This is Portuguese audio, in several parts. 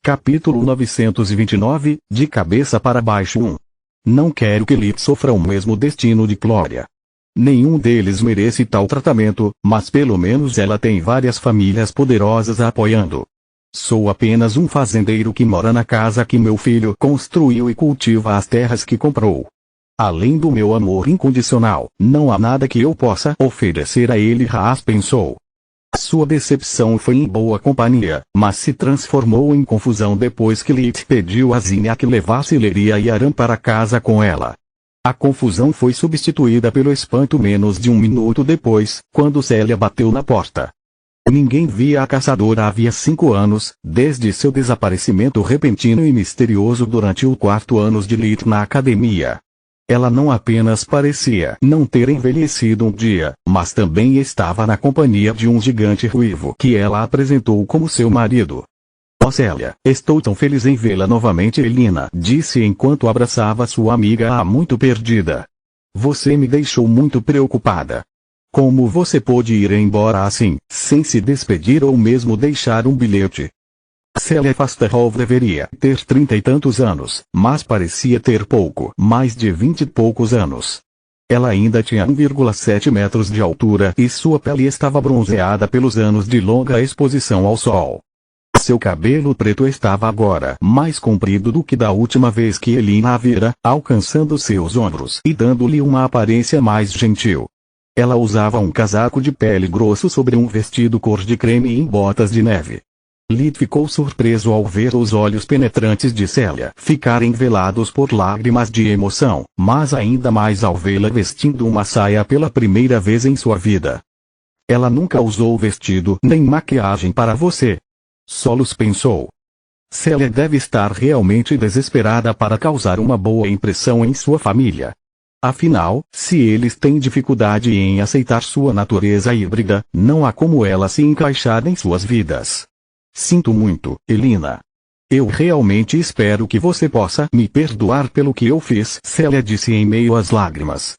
Capítulo 929, De cabeça para baixo 1. Não quero que Lit sofra o mesmo destino de Glória. Nenhum deles merece tal tratamento, mas pelo menos ela tem várias famílias poderosas a apoiando. Sou apenas um fazendeiro que mora na casa que meu filho construiu e cultiva as terras que comprou. Além do meu amor incondicional, não há nada que eu possa oferecer a ele. Haas pensou. Sua decepção foi em boa companhia, mas se transformou em confusão depois que Lit pediu a Zinnia que levasse Leria e Aram para casa com ela. A confusão foi substituída pelo espanto menos de um minuto depois, quando Célia bateu na porta. Ninguém via a caçadora havia 5 anos, desde seu desaparecimento repentino e misterioso durante o 4º ano de Lit na academia. Ela não apenas parecia não ter envelhecido um dia, mas também estava na companhia de um gigante ruivo que ela apresentou como seu marido. "Oh Célia, estou tão feliz em vê-la novamente", Elina disse enquanto abraçava sua amiga há muito perdida. "Você me deixou muito preocupada. Como você pôde ir embora assim, sem se despedir ou mesmo deixar um bilhete?" Célia Fasterhoff deveria ter 30 e tantos anos, mas parecia ter pouco mais de 20 e poucos anos. Ela ainda tinha 1,7 metros de altura e sua pele estava bronzeada pelos anos de longa exposição ao sol. Seu cabelo preto estava agora mais comprido do que da última vez que Elina a vira, alcançando seus ombros e dando-lhe uma aparência mais gentil. Ela usava um casaco de pele grosso sobre um vestido cor de creme e botas de neve. Lit ficou surpreso ao ver os olhos penetrantes de Célia ficarem velados por lágrimas de emoção, mas ainda mais ao vê-la vestindo uma saia pela primeira vez em sua vida. "Ela nunca usou vestido nem maquiagem para você." Solos pensou. Célia deve estar realmente desesperada para causar uma boa impressão em sua família. Afinal, se eles têm dificuldade em aceitar sua natureza híbrida, não há como ela se encaixar em suas vidas. "Sinto muito, Elina. Eu realmente espero que você possa me perdoar pelo que eu fiz", Célia disse em meio às lágrimas.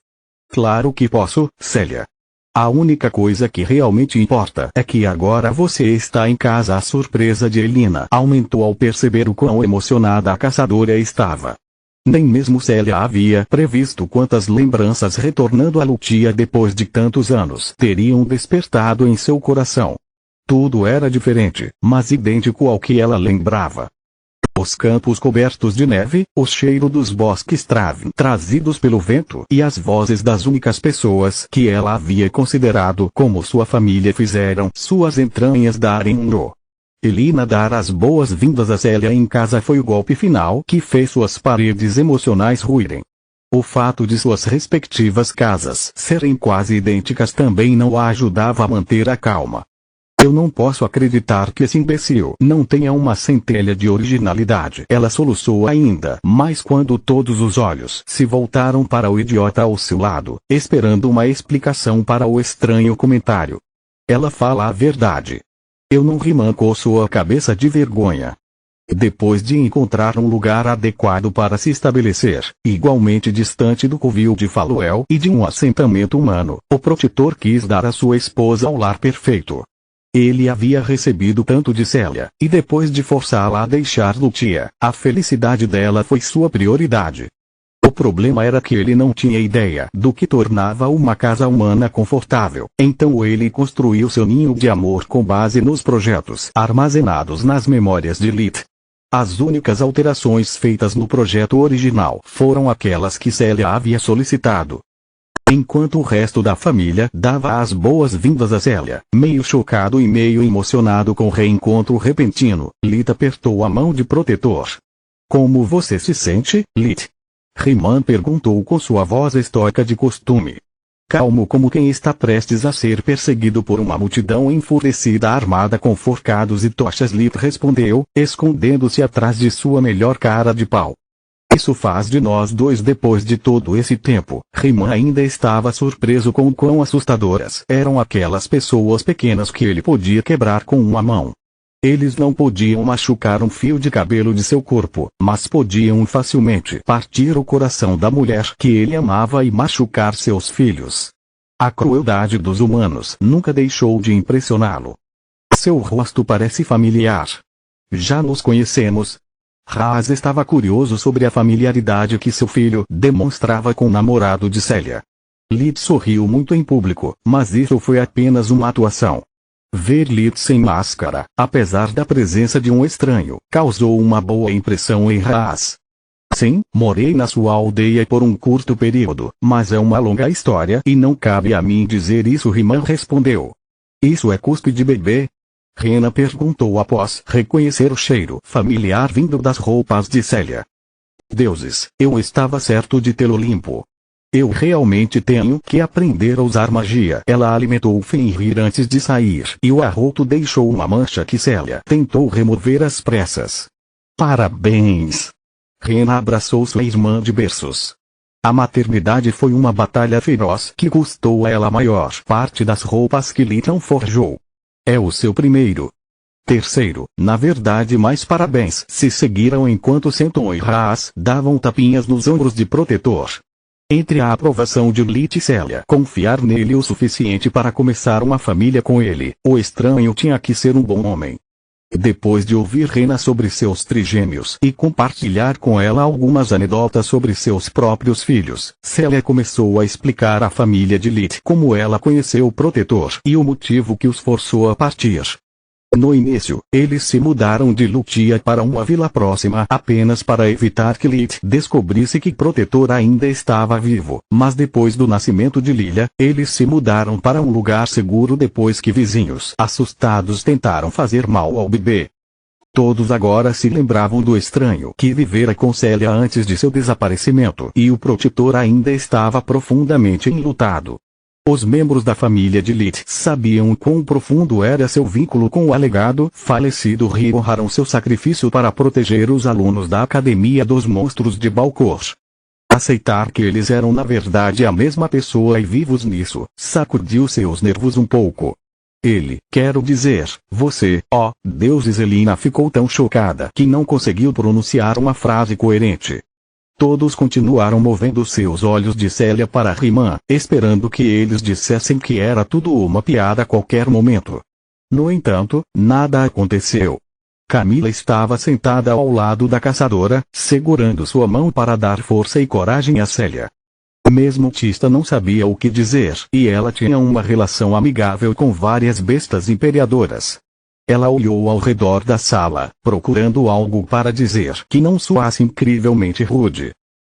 "Claro que posso, Célia. A única coisa que realmente importa é que agora você está em casa." A surpresa de Elina aumentou ao perceber o quão emocionada a caçadora estava. Nem mesmo Célia havia previsto quantas lembranças retornando a Lutia depois de tantos anos teriam despertado em seu coração. Tudo era diferente, mas idêntico ao que ela lembrava. Os campos cobertos de neve, o cheiro dos bosques trazidos pelo vento e as vozes das únicas pessoas que ela havia considerado como sua família fizeram suas entranhas darem um nó. Elina dar as boas-vindas a Célia em casa foi o golpe final que fez suas paredes emocionais ruírem. O fato de suas respectivas casas serem quase idênticas também não a ajudava a manter a calma. "Eu não posso acreditar que esse imbecil não tenha uma centelha de originalidade", ela soluçou ainda, mas quando todos os olhos se voltaram para o idiota ao seu lado, esperando uma explicação para o estranho comentário. "Ela fala a verdade." Eu não rimancou sua cabeça de vergonha. Depois de encontrar um lugar adequado para se estabelecer, igualmente distante do covil de Faluel e de um assentamento humano, o protetor quis dar à sua esposa o lar perfeito. Ele havia recebido tanto de Célia, e depois de forçá-la a deixar Lutia, a felicidade dela foi sua prioridade. O problema era que ele não tinha ideia do que tornava uma casa humana confortável, então ele construiu seu ninho de amor com base nos projetos armazenados nas memórias de Lit. As únicas alterações feitas no projeto original foram aquelas que Célia havia solicitado. Enquanto o resto da família dava as boas-vindas a Célia, meio chocado e meio emocionado com o reencontro repentino, Lit apertou a mão de protetor. "Como você se sente, Lit?" Riman perguntou com sua voz estoica de costume. Calmo como quem está prestes a ser perseguido por uma multidão enfurecida armada com forcados e tochas, Lit respondeu, escondendo-se atrás de sua melhor cara de pau. "Isso faz de nós dois depois de todo esse tempo." Riman ainda estava surpreso com o quão assustadoras eram aquelas pessoas pequenas que ele podia quebrar com uma mão. Eles não podiam machucar um fio de cabelo de seu corpo, mas podiam facilmente partir o coração da mulher que ele amava e machucar seus filhos. A crueldade dos humanos nunca deixou de impressioná-lo. "Seu rosto parece familiar." Já nos conhecemos. Haas estava curioso sobre a familiaridade que seu filho demonstrava com o namorado de Celia. Lit sorriu muito em público, mas isso foi apenas uma atuação. Ver Lit sem máscara, apesar da presença de um estranho, causou uma boa impressão em Haas. Sim, morei na sua aldeia por um curto período, mas é uma longa história e não cabe a mim dizer isso, Riemann respondeu. Isso é cuspe de bebê? Rena perguntou após reconhecer o cheiro familiar vindo das roupas de Celia. Deuses, eu estava certo de tê-lo limpo. Eu realmente tenho que aprender a usar magia. Ela alimentou Fenrir antes de sair e o arroto deixou uma mancha que Celia tentou remover às pressas. Parabéns! Rena abraçou sua irmã de berços. A maternidade foi uma batalha feroz que custou a ela a maior parte das roupas que Liton forjou. É o seu primeiro. Terceiro, na verdade, mais parabéns se seguiram enquanto Senton e Haas davam tapinhas nos ombros de protetor. Entre a aprovação de Lit e Celia confiar nele o suficiente para começar uma família com ele, o estranho tinha que ser um bom homem. Depois de ouvir Rena sobre seus trigêmeos e compartilhar com ela algumas anedotas sobre seus próprios filhos, Celia começou a explicar à família de Lit como ela conheceu o protetor e o motivo que os forçou a partir. No início, eles se mudaram de Lutia para uma vila próxima apenas para evitar que Lit descobrisse que Protetor ainda estava vivo, mas depois do nascimento de Lilia, eles se mudaram para um lugar seguro depois que vizinhos assustados tentaram fazer mal ao bebê. Todos agora se lembravam do estranho que vivera com Celia antes de seu desaparecimento e o Protetor ainda estava profundamente enlutado. Os membros da família de Lit sabiam quão profundo era seu vínculo com o alegado falecido rei e honraram seu sacrifício para proteger os alunos da Academia dos Monstros de Balcor. Aceitar que eles eram na verdade a mesma pessoa e vivos nisso, sacudiu seus nervos um pouco. Quero dizer, você, ó, deuses, Elina ficou tão chocada que não conseguiu pronunciar uma frase coerente. Todos continuaram movendo seus olhos de Celia para Riemann, esperando que eles dissessem que era tudo uma piada a qualquer momento. No entanto, nada aconteceu. Camila estava sentada ao lado da caçadora, segurando sua mão para dar força e coragem a Celia. Mesmo Tista não sabia o que dizer, e ela tinha uma relação amigável com várias bestas imperadoras. Ela olhou ao redor da sala, procurando algo para dizer que não soasse incrivelmente rude.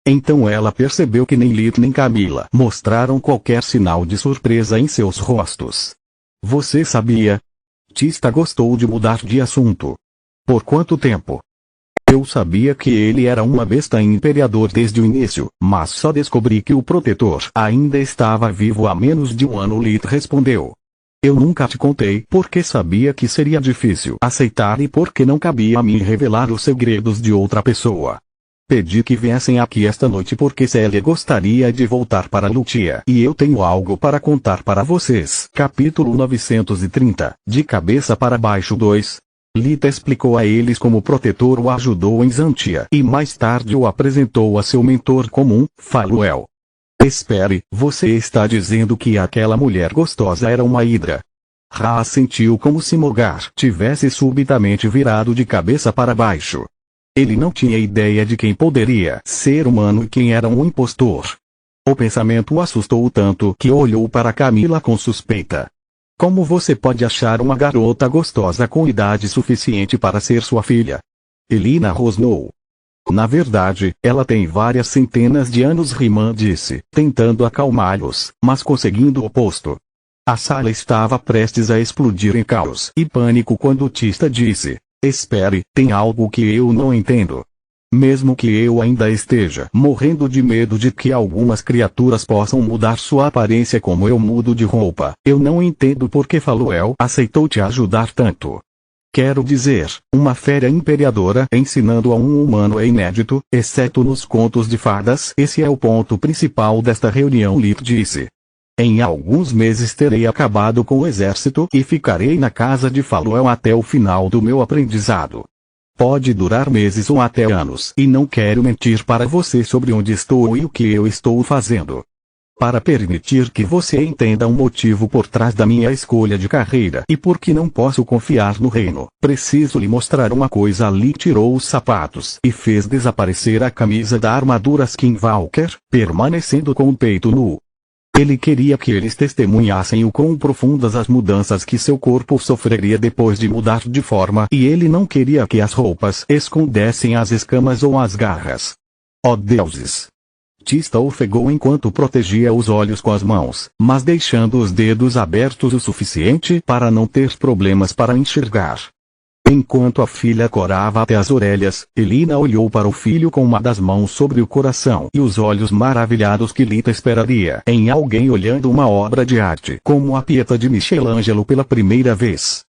Então ela percebeu que nem Lit nem Camila mostraram qualquer sinal de surpresa em seus rostos. Você sabia? Tista gostou de mudar de assunto. Por quanto tempo? Eu sabia que ele era uma besta imperador desde o início, mas só descobri que o protetor ainda estava vivo há menos de um ano. Lit respondeu. Eu nunca te contei porque sabia que seria difícil aceitar e porque não cabia a mim revelar os segredos de outra pessoa. Pedi que viessem aqui esta noite porque Celia gostaria de voltar para Lutia e eu tenho algo para contar para vocês. Capítulo 930, De Cabeça para Baixo 2. Lita explicou a eles como o protetor o ajudou em Zantia e mais tarde o apresentou a seu mentor comum, Faluel. Espere, você está dizendo que aquela mulher gostosa era uma hidra? Ra sentiu como se Mogar tivesse subitamente virado de cabeça para baixo. Ele não tinha ideia de quem poderia ser humano e quem era um impostor. O pensamento o assustou tanto que olhou para Camila com suspeita. Como você pode achar uma garota gostosa com idade suficiente para ser sua filha? Elina rosnou. Na verdade, ela tem várias centenas de anos, Riemann disse, tentando acalmá-los, mas conseguindo o oposto. A sala estava prestes a explodir em caos e pânico quando Tista disse, espere, tem algo que eu não entendo. Mesmo que eu ainda esteja morrendo de medo de que algumas criaturas possam mudar sua aparência como eu mudo de roupa, eu não entendo por que Faluel aceitou te ajudar tanto. Quero dizer, uma fera imperadora ensinando a um humano é inédito, exceto nos contos de fadas. Esse é o ponto principal desta reunião, Lit disse. Em alguns meses terei acabado com o exército e ficarei na casa de Faluel até o final do meu aprendizado. Pode durar meses ou até anos e não quero mentir para você sobre onde estou e o que eu estou fazendo. para permitir que você entenda o motivo por trás da minha escolha de carreira e por que não posso confiar no reino, preciso lhe mostrar uma coisa. Ali tirou os sapatos e fez desaparecer a camisa da armadura Skinwalker, permanecendo com o peito nu. Ele queria que eles testemunhassem o quão profundas as mudanças que seu corpo sofreria depois de mudar de forma, e ele não queria que as roupas escondessem as escamas ou as garras. Ó deuses! Tista ofegou enquanto protegia os olhos com as mãos, mas deixando os dedos abertos o suficiente para não ter problemas para enxergar. Enquanto a filha corava até as orelhas, Elina olhou para o filho com uma das mãos sobre o coração e os olhos maravilhados que Lita esperaria em alguém olhando uma obra de arte como a Pietà de Michelangelo pela primeira vez.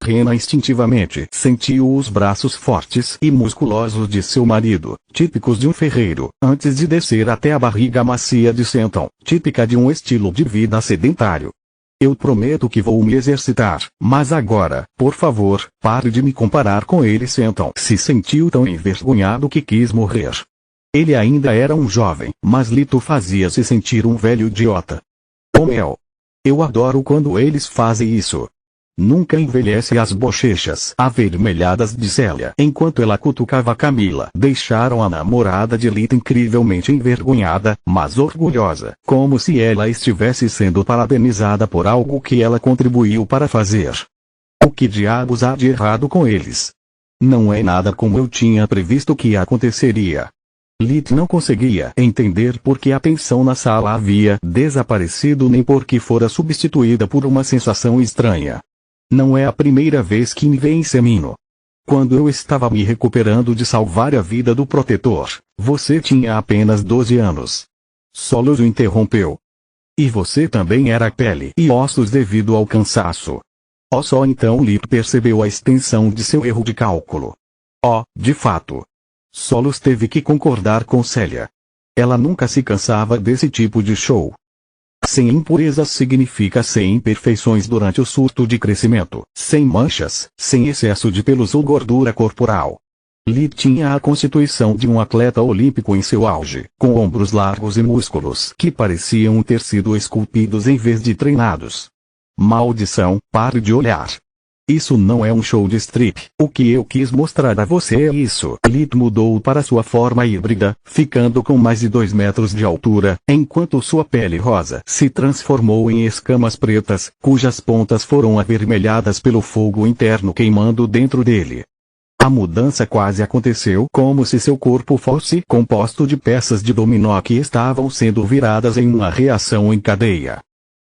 Rena instintivamente sentiu os braços fortes e musculosos de seu marido, típicos de um ferreiro, antes de descer até a barriga macia de Stanton, típica de um estilo de vida sedentário. Eu prometo que vou me exercitar, mas agora, por favor, pare de me comparar com ele. Stanton se sentiu tão envergonhado que quis morrer. Ele ainda era um jovem, mas Lito fazia-se sentir um velho idiota. Oh Mel! Eu adoro quando eles fazem isso. Nunca envelhece. As bochechas avermelhadas de Célia enquanto ela cutucava Camila deixaram a namorada de Lita incrivelmente envergonhada, mas orgulhosa, como se ela estivesse sendo parabenizada por algo que ela contribuiu para fazer. O que diabos há de errado com eles? Não é nada como eu tinha previsto que aconteceria. Lit não conseguia entender por que a tensão na sala havia desaparecido nem por que fora substituída por uma sensação estranha. Não é a primeira vez que me vê em Semino. Quando eu estava me recuperando de salvar a vida do protetor, você tinha apenas 12 anos. Solos o interrompeu. E você também era pele e ossos devido ao cansaço. Oh, só então Lip percebeu a extensão de seu erro de cálculo. Oh, de fato. Solos teve que concordar com Célia. Ela nunca se cansava desse tipo de show. Sem impurezas significa sem imperfeições durante o surto de crescimento, sem manchas, sem excesso de pelos ou gordura corporal. Lee tinha a constituição de um atleta olímpico em seu auge, com ombros largos e músculos que pareciam ter sido esculpidos em vez de treinados. Maldição, pare de olhar. Isso não é um show de strip. O que eu quis mostrar a você é isso. Lee mudou para sua forma híbrida, ficando com mais de 2 metros de altura, enquanto sua pele rosa se transformou em escamas pretas, cujas pontas foram avermelhadas pelo fogo interno queimando dentro dele. A mudança quase aconteceu como se seu corpo fosse composto de peças de dominó que estavam sendo viradas em uma reação em cadeia.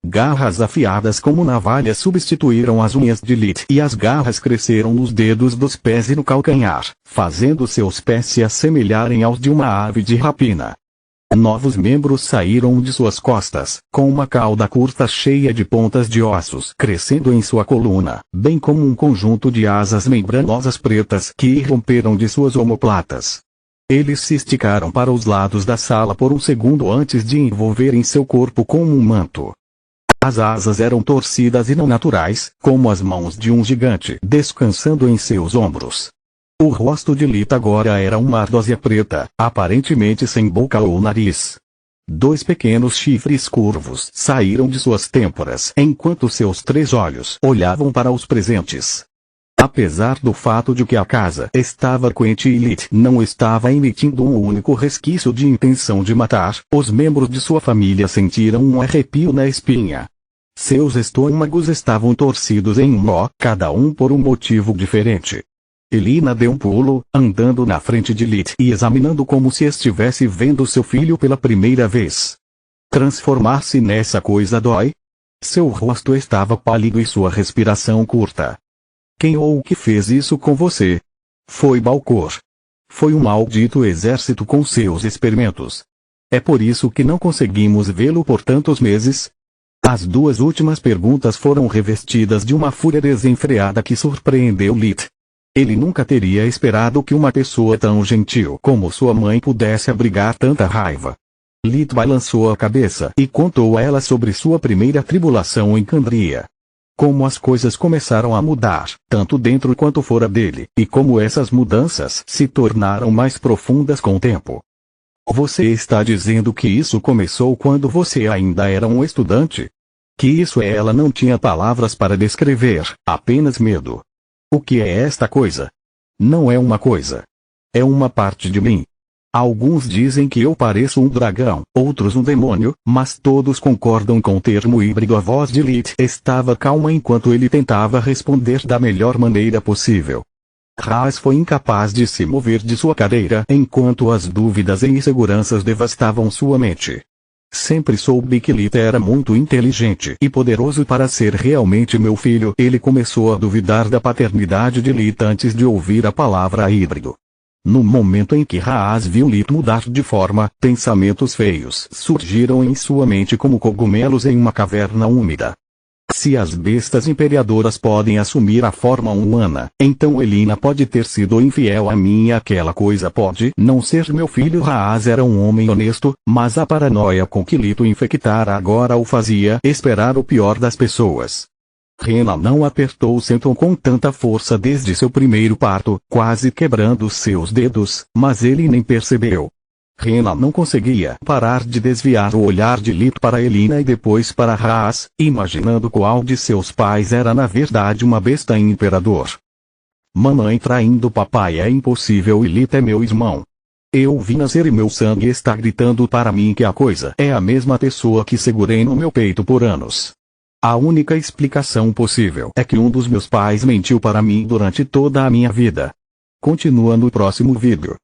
Garras afiadas como navalhas substituíram as unhas de Lit e as garras cresceram nos dedos dos pés e no calcanhar, fazendo seus pés se assemelharem aos de uma ave de rapina. Novos membros saíram de suas costas, com uma cauda curta cheia de pontas de ossos crescendo em sua coluna, bem como um conjunto de asas membranosas pretas que irromperam de suas omoplatas. Eles se esticaram para os lados da sala por um segundo antes de envolverem seu corpo como um manto. As asas eram torcidas e não naturais, como as mãos de um gigante descansando em seus ombros. O rosto de Lita agora era uma ardósia preta, aparentemente sem boca ou nariz. 2 pequenos chifres curvos saíram de suas têmporas enquanto seus 3 olhos olhavam para os presentes. Apesar do fato de que a casa estava quente e Lit não estava emitindo um único resquício de intenção de matar, os membros de sua família sentiram um arrepio na espinha. Seus estômagos estavam torcidos em um nó, cada um por um motivo diferente. Elina deu um pulo, andando na frente de Lit e examinando como se estivesse vendo seu filho pela primeira vez. Transformar-se nessa coisa dói? Seu rosto estava pálido e sua respiração curta. Quem ou o que fez isso com você? Foi Balcor. Foi um maldito exército com seus experimentos. É por isso que não conseguimos vê-lo por tantos meses? As 2 últimas perguntas foram revestidas de uma fúria desenfreada que surpreendeu Lit. Ele nunca teria esperado que uma pessoa tão gentil como sua mãe pudesse abrigar tanta raiva. Lit balançou a cabeça e contou a ela sobre sua primeira tribulação em Candria. Como as coisas começaram a mudar, tanto dentro quanto fora dele, e como essas mudanças se tornaram mais profundas com o tempo. Você está dizendo que isso começou quando você ainda era um estudante? Que isso ela não tinha palavras para descrever, apenas medo. O que é esta coisa? Não é uma coisa. É uma parte de mim. Alguns dizem que eu pareço um dragão, outros um demônio, mas todos concordam com o termo híbrido. A voz de Lilith estava calma enquanto ele tentava responder da melhor maneira possível. Haas foi incapaz de se mover de sua cadeira enquanto as dúvidas e inseguranças devastavam sua mente. Sempre soube que Lilith era muito inteligente e poderoso para ser realmente meu filho. Ele começou a duvidar da paternidade de Lilith antes de ouvir a palavra híbrido. No momento em que Haas viu Lilith mudar de forma, pensamentos feios surgiram em sua mente como cogumelos em uma caverna úmida. Se as bestas imperadoras podem assumir a forma humana, então Elina pode ter sido infiel a mim e aquela coisa pode não ser meu filho. Haas era um homem honesto, mas a paranoia com que Lilith o infectara agora o fazia esperar o pior das pessoas. Rena não apertou o cinto com tanta força desde seu primeiro parto, quase quebrando seus dedos, mas ele nem percebeu. Rena não conseguia parar de desviar o olhar de Lilith para Elina e depois para Haas, imaginando qual de seus pais era na verdade uma besta imperador. Mamãe traindo papai é impossível e Lilith é meu irmão. Eu vi nascer e meu sangue está gritando para mim que a coisa é a mesma pessoa que segurei no meu peito por anos. A única explicação possível é que um dos meus pais mentiu para mim durante toda a minha vida. Continua no próximo vídeo.